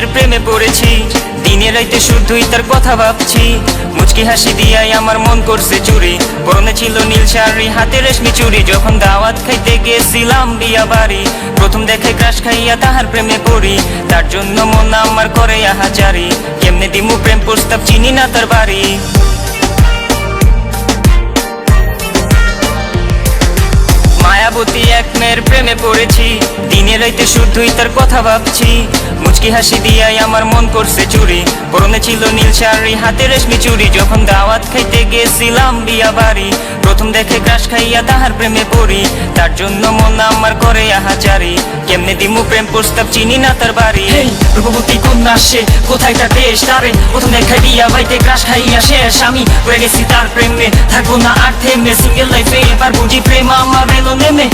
মেয়ের প্রেমে পড়েছি, দিনে রাইতে শুধুই তার কথা ভাবছি। মুচকি হাসি দিয়াই আমার মন করছে চুরি, পরনে ছিল নীল শাড়ি, হাতে রেশমি চুড়ি। যখন দাওয়াত খাইতে গেছিলাম বিয়া বাড়ি, প্রথম দেখে ক্রাশ খাইয়া তাহার প্রেমে পড়ি। তার জন্য মন আমার করে আহাজারি, কেমনে দিমু প্রেম প্রস্তাব, চিনি না তার বাড়ি। মায়াবতী এক মেয়ের প্রেমে পড়েছি, দিনে রাইতে শুধুই তার কথা ভাবছি। মুচকি হাসি দিয়াই আমার মন করছে চুরি, পরনে ছিল নীল শাড়ি, হাতে রেশমি চুড়ি। যখন দাওয়াত খাইতে গেছিলাম বিয়া বাড়ি, প্রথম দেখে ক্রাশ খাইয়া তাহার প্রেমে পড়ি। তার জন্য মন আমার করে আহাজারি, কেমনে দিমু প্রেম প্রস্তাব, চিনি না তার বাড়ি। রূপবতী কন্যা সে, কোথায় তার দেশ? তারে প্রথম দেখা বিয়া বাড়িতে ক্রাশ খাইয়া শেষ। আমি হয়ে গেছি তার প্রেমে, থাকবো না আর থেমে। সিঙ্গেল লাইফে এবার বুঝি প্রেম আমার এলো নেমে।